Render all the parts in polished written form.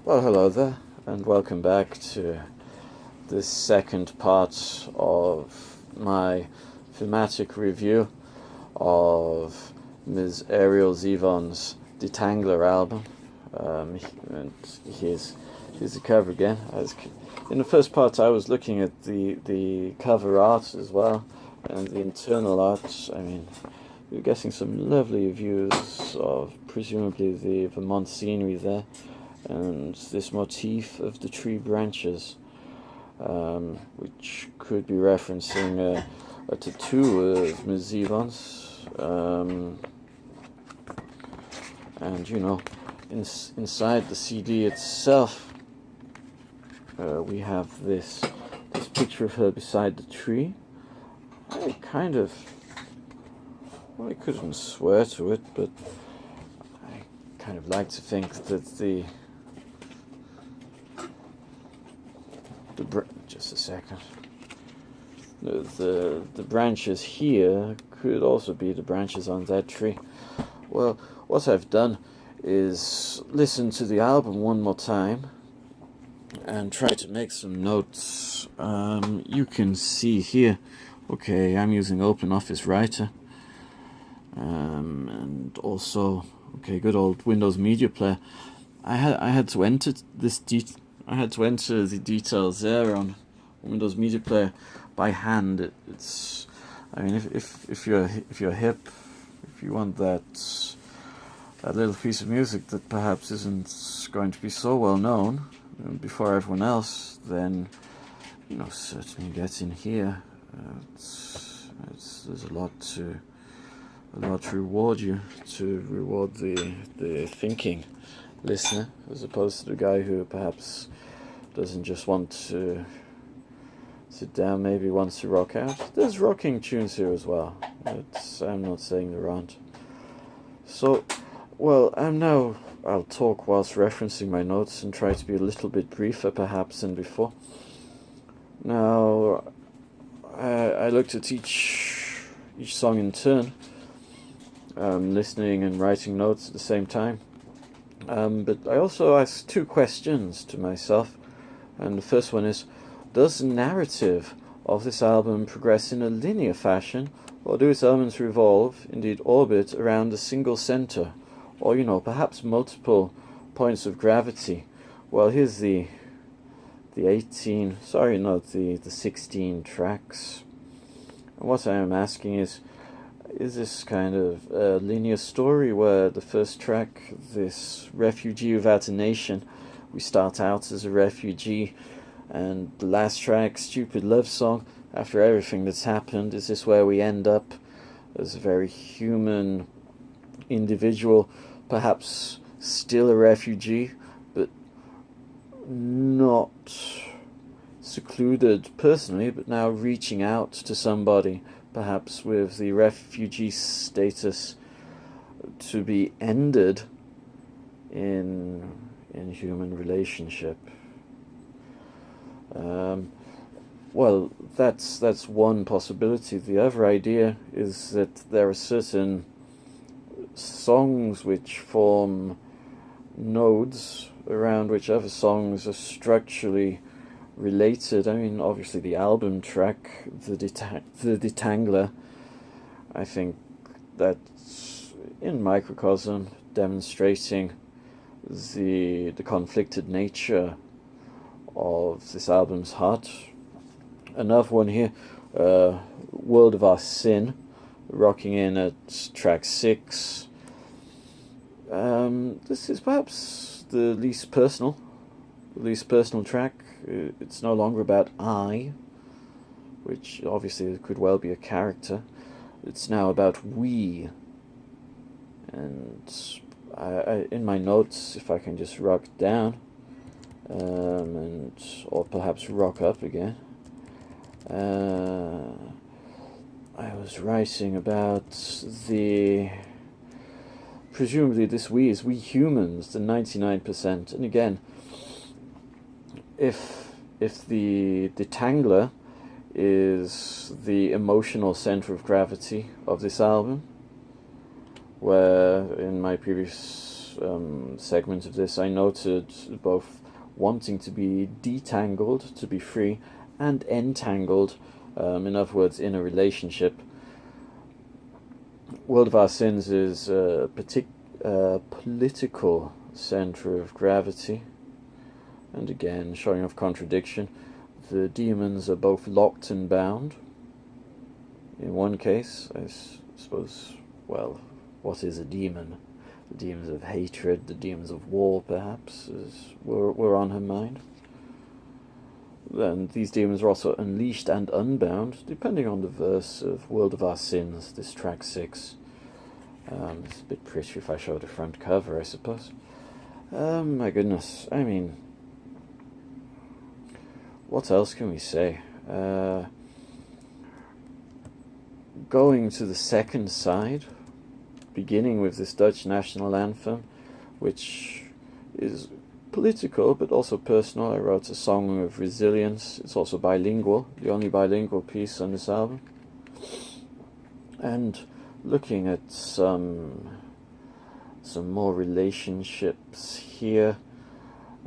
Well, hello there, and welcome back to this second part of my thematic review of Ms. Ariel Zevon's Detangler album. And here's the cover again. In the first part, I was looking at the cover art as well, and the internal art. I mean, you're getting some lovely views of presumably the Vermont scenery there, and this motif of the tree branches, which could be referencing a tattoo of Ms. Zevon's. And you know, inside the CD itself, we have this picture of her beside the tree. I couldn't swear to it, but I kind of like to think that just a second. The branches here could also be the branches on that tree. Well, what I've done is listen to the album one more time and try to make some notes. You can see here, okay, I'm using OpenOffice Writer, and also, okay, good old Windows Media Player. I had to enter the details there on Windows Media Player by hand. I mean, if you're hip, if you want that little piece of music that perhaps isn't going to be so well known before everyone else, then you know, certainly get in here. There's a lot to reward you, to reward the thinking listener, as opposed to the guy who perhaps doesn't just want to sit down, maybe wants to rock out. There's rocking tunes here as well. I'm not saying there aren't. So, well, I'll talk whilst referencing my notes and try to be a little bit briefer perhaps than before. Now, I looked at each song in turn, listening and writing notes at the same time. But I also asked two questions to myself, and the first one is, does the narrative of this album progress in a linear fashion, or do its elements revolve, indeed orbit, around a single center, or, you know, perhaps multiple points of gravity? Well, here's the 16 tracks. And what I am asking is this kind of a linear story where the first track, this Refugee Without a Nation, we start out as a refugee, and the last track, Stupid Love Song, after everything that's happened, is this where we end up as a very human individual, perhaps still a refugee, but not secluded personally, but now reaching out to somebody, perhaps with the refugee status to be ended in human relationship. Well, that's one possibility. The other idea is that there are certain songs which form nodes around which other songs are structurally related. I mean, obviously the album track, the Detangler, I think that's in microcosm demonstrating the conflicted nature of this album's heart. Another one here, World of Our Sin, rocking in at track 6. This is perhaps the least personal track. It's no longer about I, which obviously could well be a character. It's now about we. And I in my notes, if I can just rock down, or perhaps rock up again, I was writing about presumably this we is we humans, the 99%. And again, if the Detangler is the emotional center of gravity of this album, where in my previous segment of this, I noted both wanting to be detangled, to be free, and entangled, in other words, in a relationship. World of Our Sins is a political centre of gravity, and again, showing off contradiction. The demons are both locked and bound. In one case, I suppose, well, what is a demon? The demons of hatred, the demons of war, perhaps, were on her mind. Then these demons are also unleashed and unbound, depending on the verse of World of Our Sins, this track 6. It's a bit pretty if I show the front cover, I suppose. My goodness, I mean, what else can we say? Going to the second side, beginning with this Dutch national anthem, which is political but also personal. I wrote a song of resilience. It's also bilingual, the only bilingual piece on this album. And looking at some more relationships here,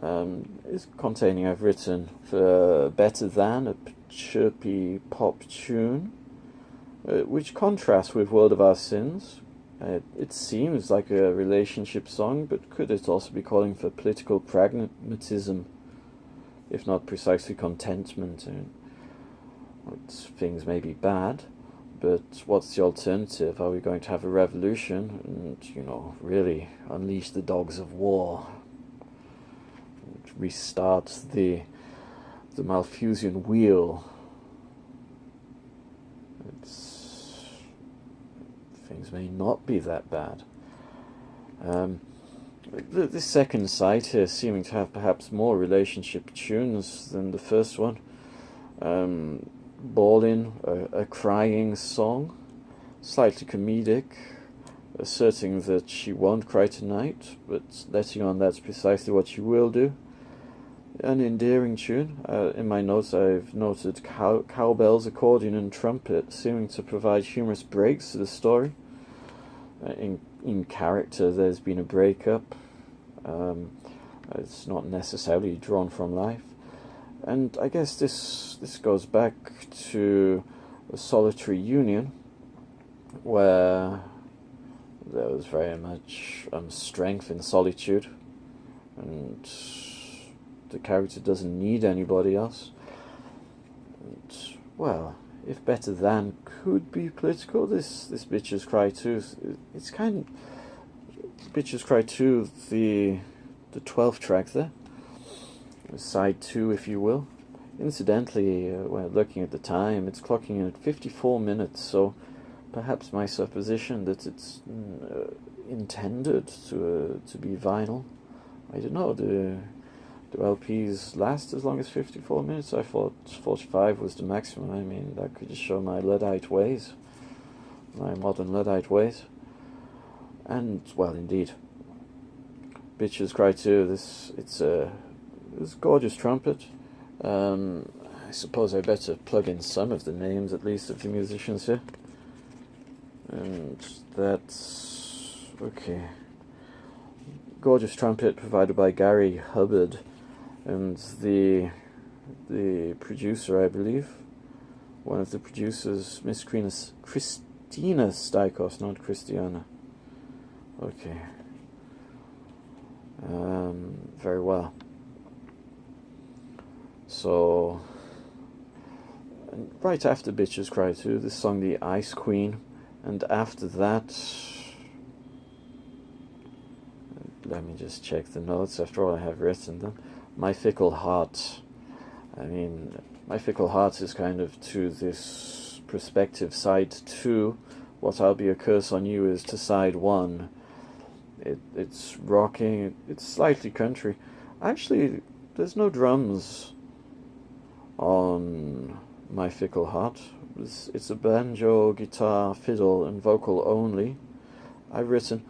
is containing, I've written, for Better Than, a chirpy pop tune, which contrasts with World of Our Sins. It seems like a relationship song, but could it also be calling for political pragmatism, if not precisely contentment? Things may be bad, but what's the alternative? Are we going to have a revolution and, really unleash the dogs of war? Restart the Malthusian wheel? Things may not be that bad. This second side here seeming to have perhaps more relationship tunes than the first one. Bawling, a crying song, slightly comedic, asserting that she won't cry tonight, but letting on that's precisely what she will do. An endearing tune. In my notes I've noted cowbells, accordion and trumpet seeming to provide humorous breaks to the story. In character there's been a breakup. It's not necessarily drawn from life. And I guess this goes back to a solitary union where there was very much strength in solitude, and the character doesn't need anybody else. And, well, if Better Than could be political, this Bitches Cry 2, it's kind of Bitches Cry 2, the 12th track there, side 2 if you will. Incidentally, when looking at the time, it's clocking in at 54 minutes, so perhaps my supposition that it's intended to be vinyl. I don't know, do LPs last as long as 54 minutes? I thought 45 was the maximum. I mean, that could just show my Luddite ways, my modern Luddite ways. And, well, indeed, Bitches Cry 2, it's a gorgeous trumpet. I suppose I better plug in some of the names, at least, of the musicians here. And that's okay. Gorgeous trumpet provided by Gary Hubbard, and the producer, I believe, one of the producers, Miss Christina Stykos, not Christiana. Okay. Very well. So, right after Bitches Cry 2, this song, The Ice Queen, and after that, let me just check the notes, after all I have written them, My Fickle Heart. I mean, My Fickle Heart is kind of to this perspective side 2, what I'll Be a Curse on You is to side 1. It's rocking, it's slightly country. Actually, there's no drums on My Fickle Heart. It's a banjo, guitar, fiddle, and vocal only. I've written,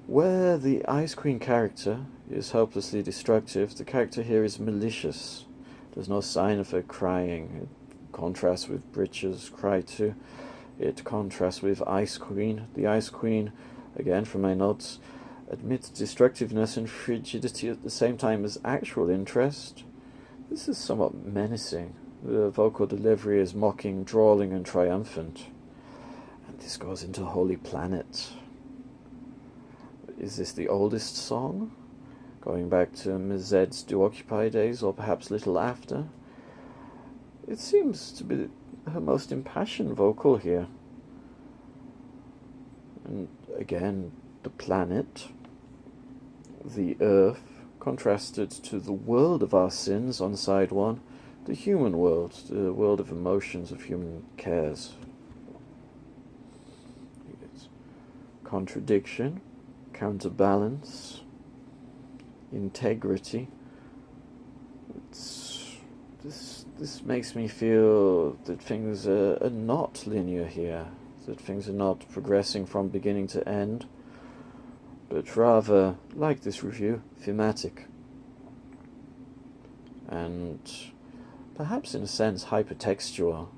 where the Ice Queen character is helplessly destructive, the character here is malicious. There's no sign of her crying. It contrasts with Bitches Cry 2. It contrasts with Ice Queen. The Ice Queen, again from my notes, admits destructiveness and frigidity at the same time as actual interest. This is somewhat menacing. The vocal delivery is mocking, drawling, and triumphant. And this goes into Holy Planet. Is this the oldest song? Going back to Ms. Zed's Do Occupy days, or perhaps little after? It seems to be her most impassioned vocal here. And again, the planet, the earth, contrasted to the world of our sins on side one, the human world, the world of emotions, of human cares. It's contradiction, counterbalance, integrity. This makes me feel that things are not linear here, that things are not progressing from beginning to end, but rather, like this review, thematic. And perhaps in a sense hypertextual.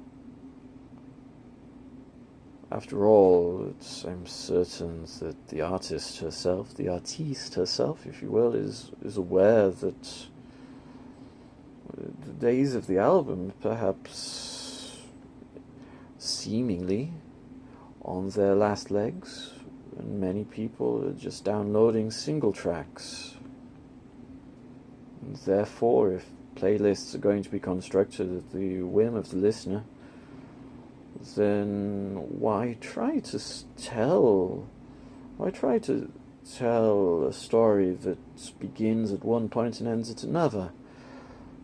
After all, I'm certain that the artist herself, the artiste herself, if you will, is aware that the days of the album, perhaps seemingly on their last legs, and many people are just downloading single tracks. And therefore, if playlists are going to be constructed at the whim of the listener, then why try to tell a story that begins at one point and ends at another?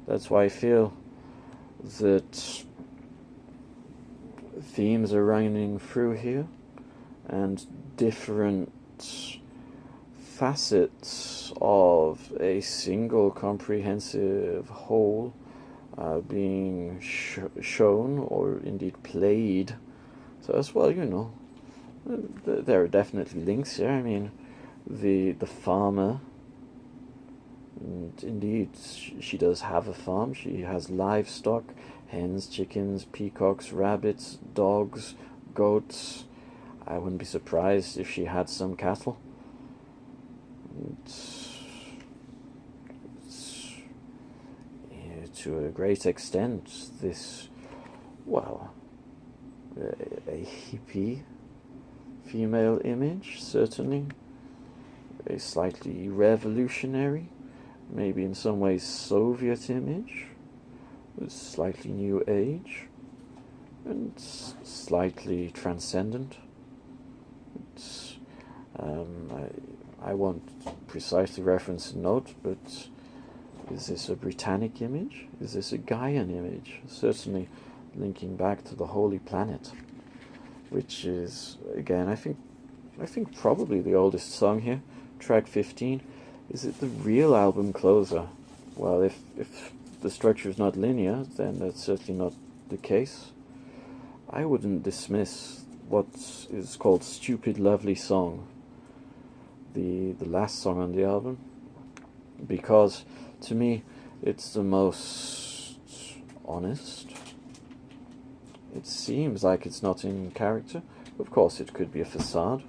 That's why I feel that themes are running through here, and different facets of a single comprehensive whole being shown or indeed played. So as well, there are definitely links here. I mean, the farmer, and indeed she does have a farm. She has livestock, hens, chickens, peacocks, rabbits, dogs, goats. I wouldn't be surprised if she had some cattle. To a great extent, this, a hippie female image, certainly. A slightly revolutionary, maybe in some ways Soviet image, with slightly new age, and slightly transcendent. I won't precisely reference a note, but is this a Britannic image? Is this a Gaian image? Certainly linking back to the Holy Planet, which is, again, I think probably the oldest song here, track 15. Is it the real album closer? Well, if the structure is not linear, then that's certainly not the case. I wouldn't dismiss what is called Stupid Lovely Song, the last song on the album, because to me it's the most honest. It seems like it's not in character. Of course, it could be a facade.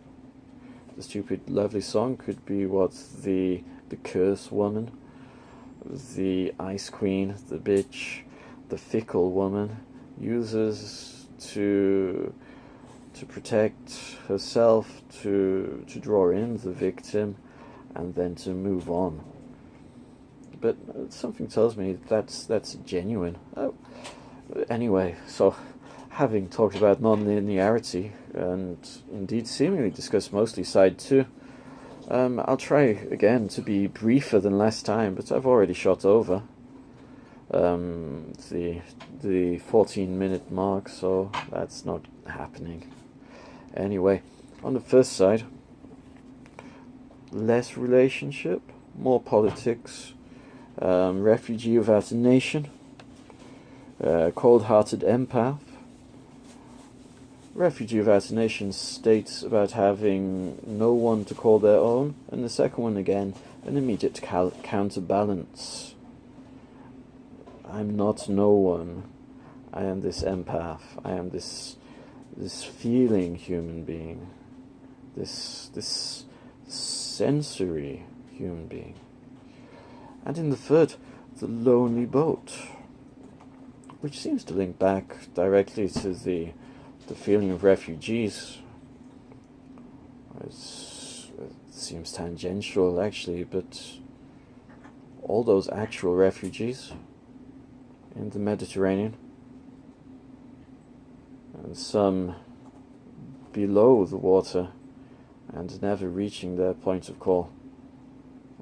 The Stupid Lovely Song could be what the curse woman, the ice queen, the bitch, the fickle woman uses to protect herself, to draw in the victim, and then to move on. But something tells me that's genuine. Oh, anyway, so having talked about non-linearity and indeed seemingly discussed mostly side 2, I'll try again to be briefer than last time, but I've already shot over the 14-minute mark, so that's not happening. Anyway, on the first side, less relationship, more politics, refugee without a nation, cold-hearted empath. Refugee without a nation states about having no one to call their own, and the second one again, an immediate counterbalance. I'm not no one. I am this empath. I am this feeling human being. This sensory human being. And in the third, the lonely boat, which seems to link back directly to the feeling of refugees. It seems tangential, actually, but all those actual refugees in the Mediterranean, and some below the water and never reaching their point of call.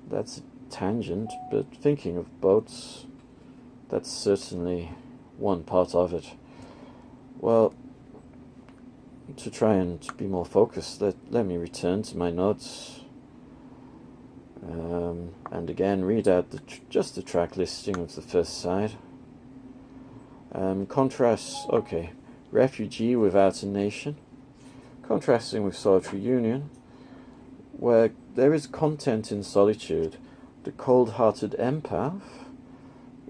That's a tangent, but thinking of boats, that's certainly one part of it. Well, to try and be more focused, let me return to my notes and again read out just the track listing of the first side. Contrasts, okay. Refugee without a nation, contrasting with solitary union, where there is content in solitude. The cold-hearted empath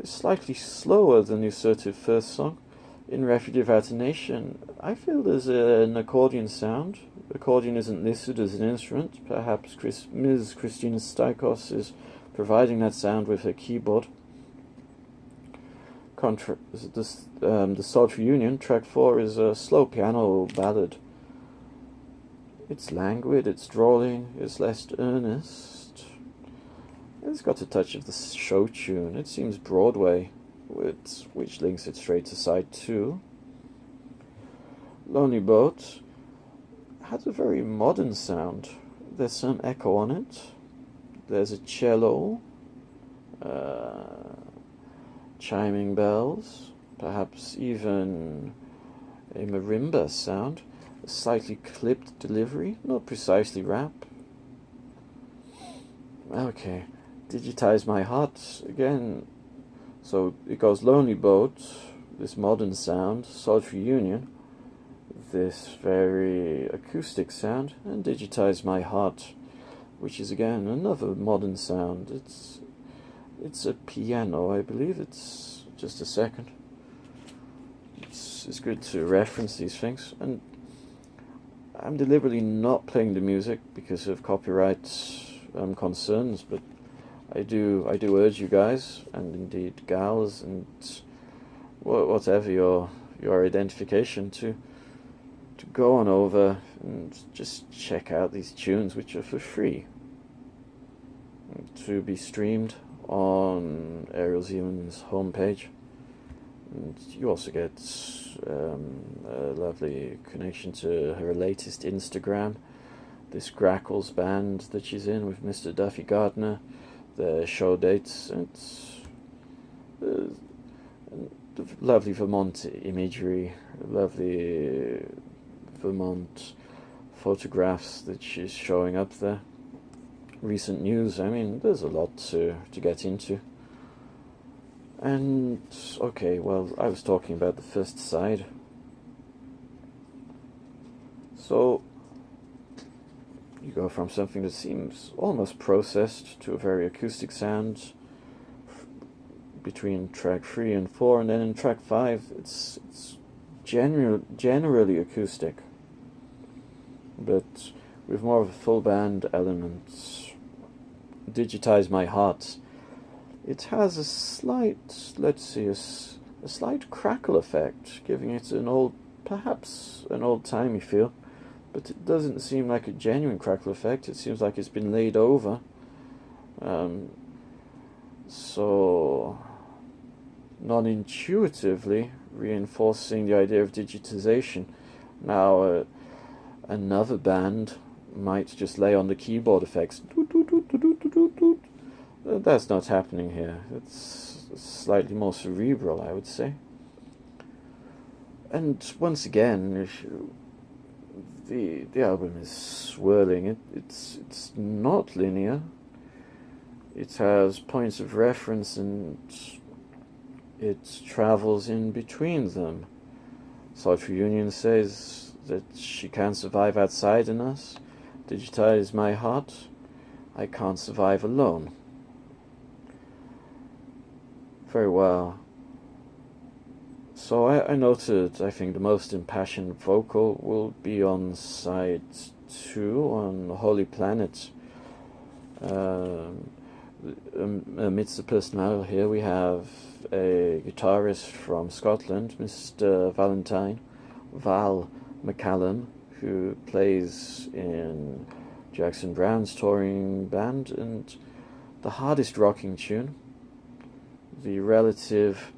is slightly slower than the assertive first song. In Refugee without a nation, I feel there's an accordion sound. Accordion isn't listed as an instrument. Perhaps Ms. Christina Stikos is providing that sound with her keyboard. The solitary union, track 4, is a slow piano ballad. It's languid, it's drawling, it's less earnest. It's got a touch of the show tune. It seems Broadway, which links it straight to side 2. Lonely Boat has a very modern sound. There's some echo on it. There's a cello, chiming bells, perhaps even a marimba sound, a slightly clipped delivery, not precisely rap. Okay, Digitize My Heart again. So it goes Lonely Boat, this modern sound, Solitary Union, this very acoustic sound, and Digitize My Heart, which is again another modern sound. It's a piano, I believe. It's just a second. It's good to reference these things, and I'm deliberately not playing the music because of copyright concerns, but I do urge you guys, and indeed gals, and whatever your identification, to go on over and just check out these tunes, which are for free, to be streamed on Ariel Zevon's homepage. And you also get a lovely connection to her latest Instagram, this Grackles band that she's in with Mr. Duffy Gardner, the show dates, and the lovely Vermont imagery, lovely Vermont photographs that she's showing up there. Recent news, I mean, there's a lot to get into. And, okay, well, I was talking about the first side. So, you go from something that seems almost processed to a very acoustic sound between track 3 and 4, and then in track 5, it's generally acoustic, but with more of a full band element. Digitize My Heart, it has a slight, let's see, a slight crackle effect, giving it perhaps an old-timey feel, but it doesn't seem like a genuine crackle effect. It seems like it's been laid over. So, non-intuitively reinforcing the idea of digitization. Now, another band might just lay on the keyboard effects. That's not happening here. It's slightly more cerebral, I would say. And once again, the album is swirling. It's not linear. It has points of reference, and it travels in between them. Solitary Union says that she can't survive outside in us. Digitize My Heart, I can't survive alone. Very well. So I noted, I think the most impassioned vocal will be on side 2 on Holy Planet, Amidst the personnel here we have a guitarist from Scotland, Mr. Val McCallum, who plays in Jackson Browne's touring band, and the hardest rocking tune, the relative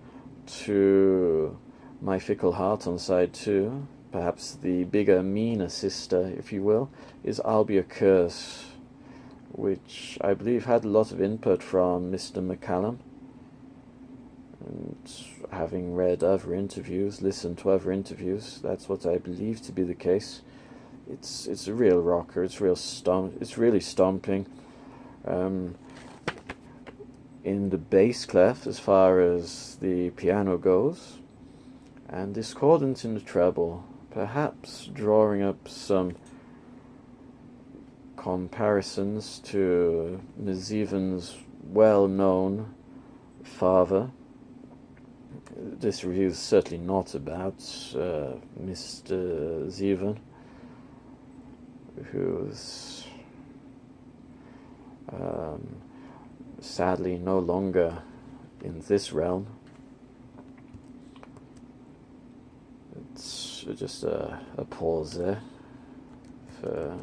to My Fickle Heart on side 2, perhaps the bigger, meaner sister, if you will, is I'll Be a Curse, which I believe had a lot of input from Mr. McCallum. And having read other interviews, listened to other interviews, that's what I believe to be the case. It's a real rocker. It's really stomping. In the bass clef, as far as the piano goes, and discordant in the treble, perhaps drawing up some comparisons to Ms. Zevon's well-known father. This review is certainly not about Mr. Zevon, who's sadly no longer in this realm. It's just a pause there for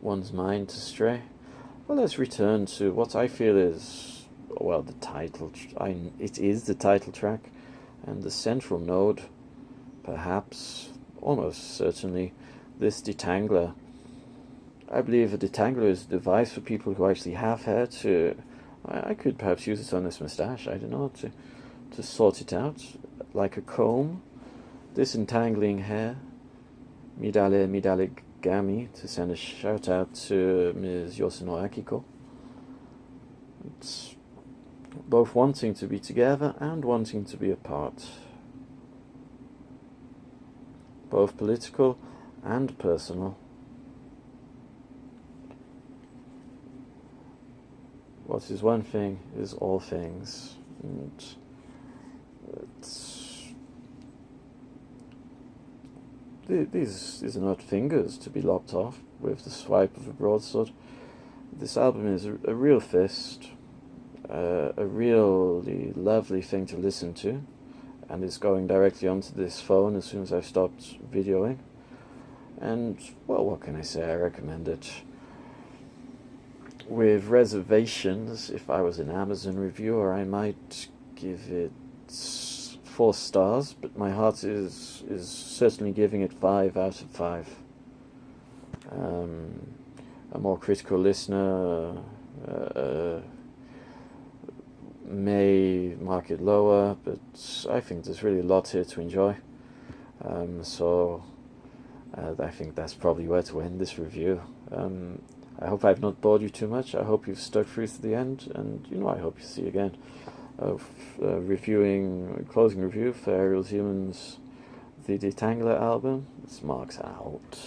one's mind to stray. Well, let's return to what I feel is, well, the title. It is the title track, and the central node, perhaps, almost certainly, this detangler. I believe a detangler is a device for people who actually have hair to... I could perhaps use it on this moustache, I don't know, to sort it out, like a comb, disentangling hair. Midale Gami, to send a shout out to Ms. Yosuno Akiko. It's both wanting to be together and wanting to be apart. Both political and personal. What is one thing is all things. And these are not fingers to be lopped off with the swipe of a broadsword. This album is a real fist, a really lovely thing to listen to, and it's going directly onto this phone as soon as I've stopped videoing. And, well, what can I say? I recommend it. With reservations, if I was an Amazon reviewer, I might give it 4 stars, but my heart is certainly giving it 5 out of 5. A more critical listener may mark it lower, but I think there's really a lot here to enjoy. So I think that's probably where to end this review. I hope I've not bored you too much. I hope you've stuck through to the end, and I hope you see again. Closing review for Ariel Human's The Detangler album. This marks out.